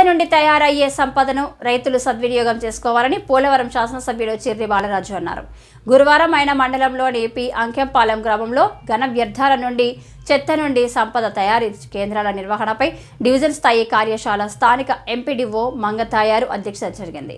నుండి తయారయ్యే సంపదను రైతులు సద్వినియోగం చేసుకోవాలని పోలవరం శాసనసభ్యుడు చిర్రి బాలరాజు అన్నారు. గురువారం ఆయన మండలంలోని పి అంకెంపాలెం గ్రామంలో ఘన వ్యర్థాల నుండి చెత్త నుండి సంపద తయారీ కేంద్రాల నిర్వహణపై డివిజన్ స్థాయి కార్యశాల స్థానిక ఎంపీడీఓ మంగతాయారు అధ్యక్షత జరిగింది.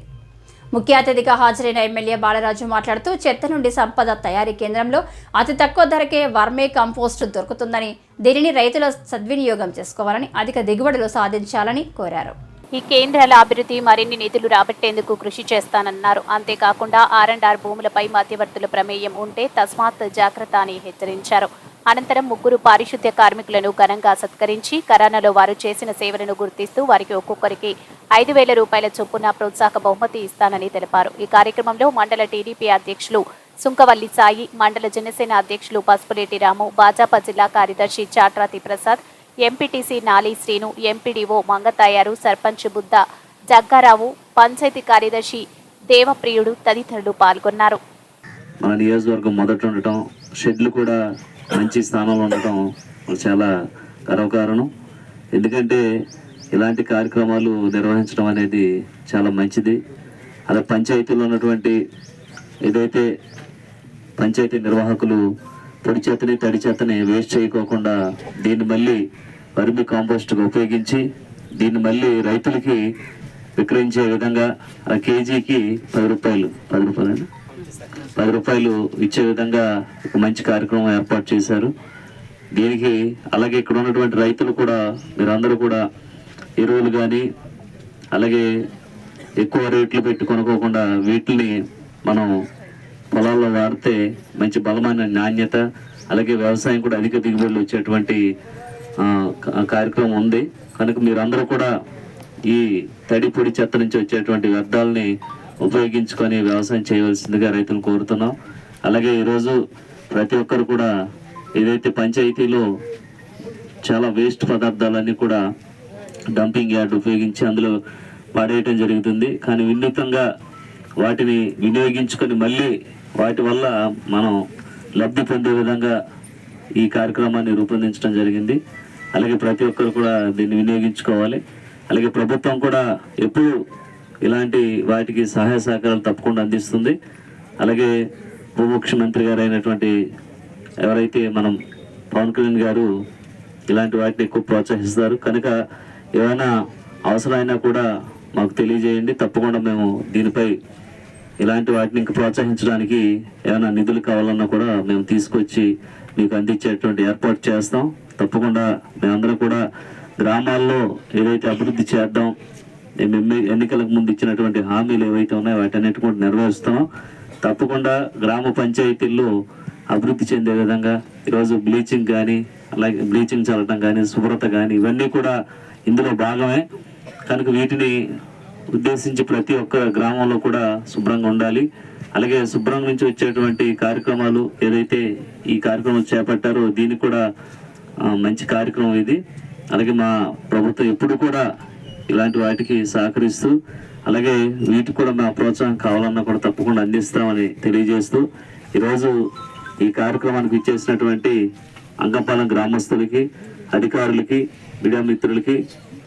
ముఖ్య అతిథిగా హాజరైన ఎమ్మెల్యే బాలరాజు మాట్లాడుతూ చెత్త నుండి సంపద తయారీ కేంద్రంలో అతి తక్కువ ధరకే వర్మే కంపోస్ట్ దొరుకుతుందని, దీనిని రైతుల సద్వినియోగం చేసుకోవాలని, అధిక దిగుబడులు సాధించాలని కోరారు. ఈ కేంద్రాల అభివృద్ధి మరిన్ని నిధులు రాబట్టేందుకు కృషి చేస్తానన్నారు. అంతేకాకుండా R&R భూములపై మధ్యవర్తుల ప్రమేయం ఉంటే తస్మాత్ జాగ్రత్త అని హెచ్చరించారు. అనంతరం ముగ్గురు పారిశుద్ధ్య కార్మికులను ఘనంగా సత్కరించి కరోనాలో వారు చేసిన సేవలను గుర్తిస్తూ వారికి ఒక్కొక్కరికి 5,000 రూపాయల చొప్పున ప్రోత్సాహక బహుమతి ఇస్తానని తెలిపారు. ఈ కార్యక్రమంలో మండల టీడీపీ అధ్యక్షులు సుంకవల్లి సాయి, మండల జనసేన అధ్యక్షులు పసుపులేటి రాము, భాజపా జిల్లా కార్యదర్శి చాట్రాతి ప్రసాద్, ఎంపీటీసీ నాలి శ్రీను, ఎంపీడీఓ మంగతాయారు, సర్పంచ్ బుద్ధ జగ్గారావు, పంచాయతీ కార్యదర్శి దేవప్రియుడు తదితరులు పాల్గొన్నారు. మన నియోజకవర్గం మొదట ఉండటం, షెడ్లు కూడా మంచి స్థానంలో ఉండటం చాలా గర్వకారణం. ఎందుకంటే ఇలాంటి కార్యక్రమాలు నిర్వహించడం అనేది చాలా మంచిది. అలా పంచాయతీలో ఉన్నటువంటి ఏదైతే పంచాయతీ నిర్వాహకులు పొడి చెత్తని తడి చెత్తని వేస్ట్ చేయకోకుండా దీన్ని మళ్ళీ వర్మి కాంపోస్ట్గా ఉపయోగించి దీన్ని మళ్ళీ రైతులకి విక్రయించే విధంగా ఆ కేజీకి 10 రూపాయలు ఇచ్చే విధంగా ఒక మంచి కార్యక్రమం ఏర్పాటు చేశారు. దీనికి అలాగే ఇక్కడ ఉన్నటువంటి రైతులు కూడా మీరందరూ కూడా ఎరువులు కానీ అలాగే ఎక్కువ రేట్లు పెట్టి కొనుక్కోకుండా వీటిని మనం పొలాల్లో వాడితే మంచి బలమైన నాణ్యత, అలాగే వ్యవసాయం కూడా అధిక దిగుబడులు వచ్చేటువంటి కార్యక్రమం ఉంది. కనుక మీరందరూ కూడా ఈ తడి పొడి చెత్త నుంచి వచ్చేటువంటి వ్యర్థాలని ఉపయోగించుకొని వ్యవసాయం చేయవలసిందిగా రైతులు కోరుతున్నాం. అలాగే ఈరోజు ప్రతి ఒక్కరు కూడా ఏదైతే పంచాయతీలో చాలా వేస్ట్ పదార్థాలన్నీ కూడా డంపింగ్ యార్డ్ ఉపయోగించి అందులో పడేయటం జరుగుతుంది. కానీ వినూత్నంగా వాటిని వినియోగించుకొని మళ్ళీ వాటి వల్ల మనం లబ్ధి పొందే విధంగా ఈ కార్యక్రమాన్ని రూపొందించడం జరిగింది. అలాగే ప్రతి ఒక్కరు కూడా దీన్ని వినియోగించుకోవాలి. అలాగే ప్రభుత్వం కూడా ఎప్పుడు ఇలాంటి వాటికి సహాయ సహకారాలు తప్పకుండా అందిస్తుంది. అలాగే ఉప ముఖ్యమంత్రి గారు అయినటువంటి ఎవరైతే మనం పవన్ కళ్యాణ్ గారు ఇలాంటి వాటిని ఎక్కువ ప్రోత్సహిస్తారు. కనుక ఏమైనా అవసరమైనా కూడా మాకు తెలియజేయండి. తప్పకుండా మేము దీనిపై ఇలాంటి వాటిని ఇంకా ప్రోత్సహించడానికి ఏమైనా నిధులు కావాలన్నా కూడా మేము తీసుకొచ్చి మీకు అందించేటువంటి ఏర్పాటు చేస్తాం. తప్పకుండా మేమందరం కూడా గ్రామాల్లో ఏదైతే అభివృద్ధి చేద్దాం, ఎన్నికలకు ముందు ఇచ్చినటువంటి హామీలు ఏవైతే ఉన్నాయో వాటన్నిటి కూడా నెరవేరుస్తాం. తప్పకుండా గ్రామ పంచాయతీల్లో అభివృద్ధి చెందే విధంగా ఈరోజు బ్లీచింగ్ కానీ అలాగే బ్లీచింగ్ చల్లడం కానీ శుభ్రత కానీ ఇవన్నీ కూడా ఇందులో భాగమే. కనుక వీటిని ఉద్దేశించి ప్రతి ఒక్క గ్రామంలో కూడా శుభ్రంగా ఉండాలి. అలాగే శుభ్రం నుంచి వచ్చేటువంటి కార్యక్రమాలు ఏదైతే ఈ కార్యక్రమం చేపట్టారో దీనికి కూడా మంచి కార్యక్రమం ఇది. అలాగే మా ప్రభుత్వం ఎప్పుడు కూడా ఇలాంటి వాటికి సహకరిస్తూ అలాగే వీటికి కూడా మా ప్రోత్సాహం కావాలన్నా కూడా తప్పకుండా అందిస్తామని తెలియజేస్తూ ఈరోజు ఈ కార్యక్రమానికి ఇచ్చేసినటువంటి అంకంపాలెం గ్రామస్తులకి, అధికారులకి, మీడియా మిత్రులకి,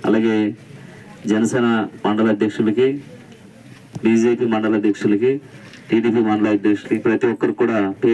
అలాగే జనసేన మండల అధ్యక్షులకి, బీజేపీ మండల అధ్యక్షులకి, టీడీపీ మండల అధ్యక్షులకి ప్రతి ఒక్కరు కూడా పేరు